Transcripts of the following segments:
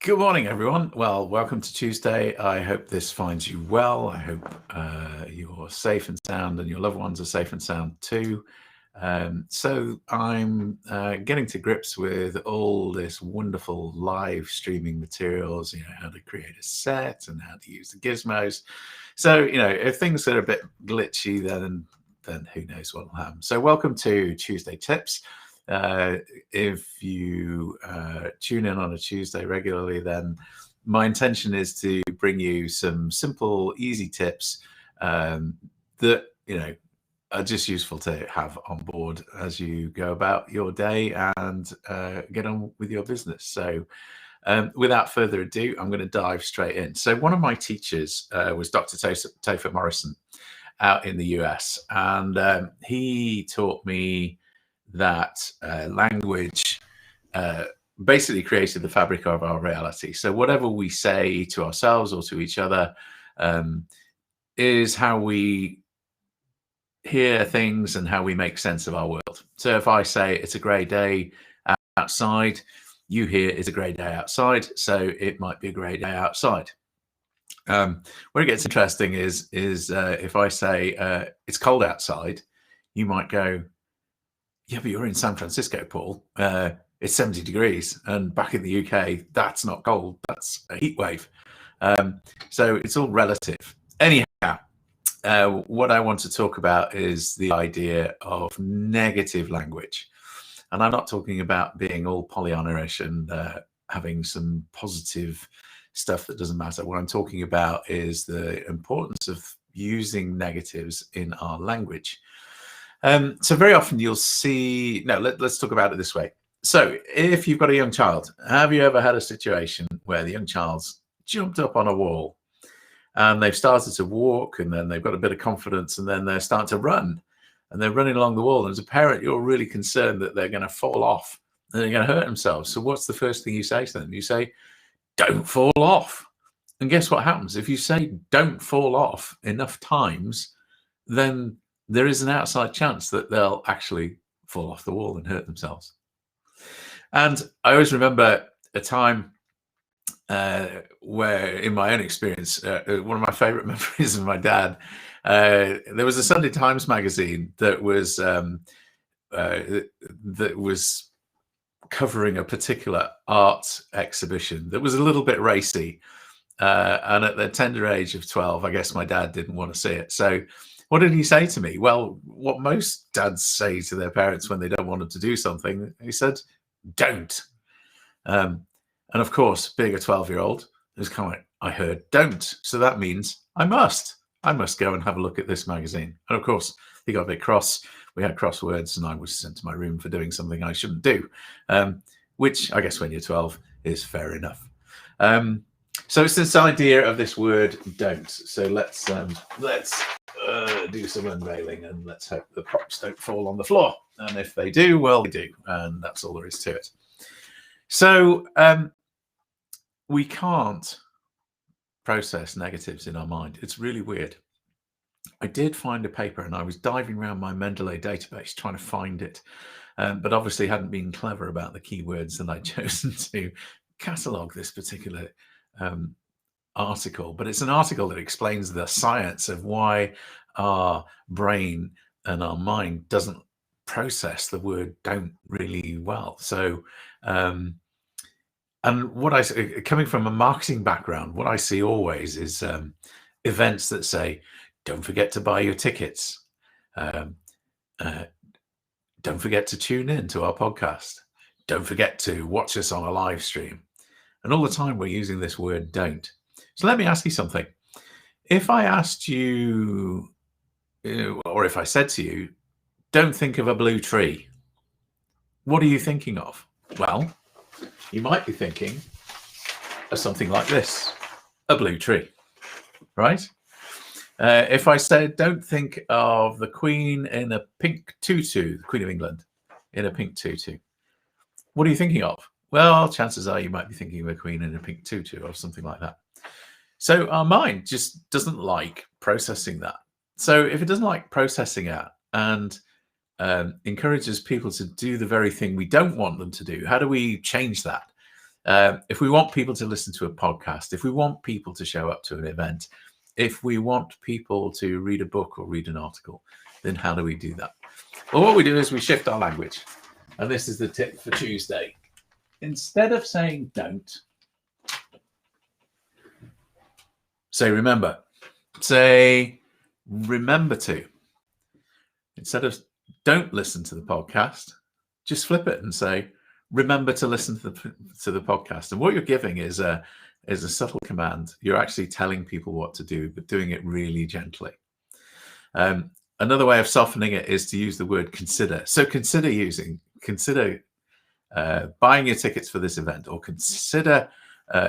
Good morning, everyone. Well, welcome to Tuesday. I hope this finds you well. I hope you're safe and sound and your loved ones are safe and sound too. So I'm getting to grips with all this wonderful live streaming materials, how to create a set and how to use the gizmos. So, if things are a bit glitchy, then who knows what will happen. So welcome to Tuesday Tips. If you tune in on a Tuesday regularly, then my intention is to bring you some simple, easy tips that are just useful to have on board as you go about your day and get on with your business. So without further ado, I'm going to dive straight in. So one of my teachers was Dr. Topher Morrison out in the US, and he taught me that language basically created the fabric of our reality. So whatever we say to ourselves or to each other is how we hear things and how we make sense of our world. So if I say it's a grey day outside, you hear it's a grey day outside, so it might be a grey day outside. Where it gets interesting is if I say it's cold outside, you might go, yeah, but you're in San Francisco, Paul. It's 70 degrees, and back in the UK, that's not cold, that's a heat wave. So it's all relative. Anyhow, what I want to talk about is the idea of negative language. And I'm not talking about being all Pollyanna-ish and having some positive stuff that doesn't matter. What I'm talking about is the importance of using negatives in our language. So very often you'll see, let's talk about it this way. So if you've got a young child, have you ever had a situation where the young child's jumped up on a wall and they've started to walk, and then they've got a bit of confidence, and then they're starting to run, and they're running along the wall, and as a parent, you're really concerned that they're going to fall off and they're going to hurt themselves. So what's the first thing you say to them? You say, don't fall off. And guess what happens? If you say don't fall off enough times, then there is an outside chance that they'll actually fall off the wall and hurt themselves. And I always remember a time where, in my own experience, one of my favorite memories of my dad, there was a Sunday Times magazine that was covering a particular art exhibition that was a little bit racy. And at the tender age of 12, I guess my dad didn't want to see it. So what did he say to me? Well, what most dads say to their parents when they don't want them to do something, he said, don't. And of course, being a 12-year-old, it was kind of like, I heard don't. So that means I must go and have a look at this magazine. And of course, he got a bit cross. We had crosswords, and I was sent to my room for doing something I shouldn't do, which I guess when you're 12 is fair enough. So it's this idea of this word don't. So let's do some unveiling, and let's hope the props don't fall on the floor. And if they do, well, they do. And that's all there is to it. So we can't process negatives in our mind. It's really weird. I did find a paper, and I was diving around my Mendeley database trying to find it, but obviously hadn't been clever about the keywords that I'd chosen to catalogue this particular article. But it's an article that explains the science of why our brain and our mind doesn't process the word don't really well. So and what I see, coming from a marketing background, what I see always is events that say, don't forget to buy your tickets. Don't forget to tune in to our podcast. Don't forget to watch us on a live stream. And all the time we're using this word don't. So let me ask you something. If I asked you, or if I said to you, don't think of a blue tree, what are you thinking of? Well, you might be thinking of something like this, a blue tree, right? If I said, don't think of the Queen in a pink tutu, the Queen of England in a pink tutu, what are you thinking of? Well, chances are you might be thinking of a queen in a pink tutu or something like that. So our mind just doesn't like processing that. So if it doesn't like processing it and encourages people to do the very thing we don't want them to do, how do we change that? If we want people to listen to a podcast, if we want people to show up to an event, if we want people to read a book or read an article, then how do we do that? Well, what we do is we shift our language. And this is the tip for Tuesday. Instead of saying don't, say remember. Say remember to. Instead of don't listen to the podcast, just flip it and say remember to listen to the podcast. And what you're giving is a subtle command. You're actually telling people what to do, but doing it really gently. Another way of softening it is to use the word consider. So consider buying your tickets for this event, or consider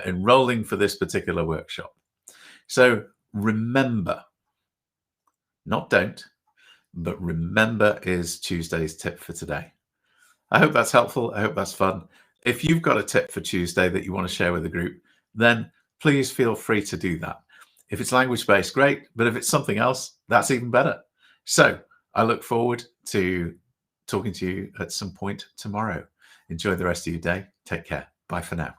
enrolling for this particular workshop. So remember, not don't, but remember is Tuesday's tip for today. I hope that's helpful. I hope that's fun. If you've got a tip for Tuesday that you want to share with the group, then please feel free to do that. If it's language-based, great. But if it's something else, that's even better. So I look forward to talking to you at some point tomorrow. Enjoy the rest of your day. Take care. Bye for now.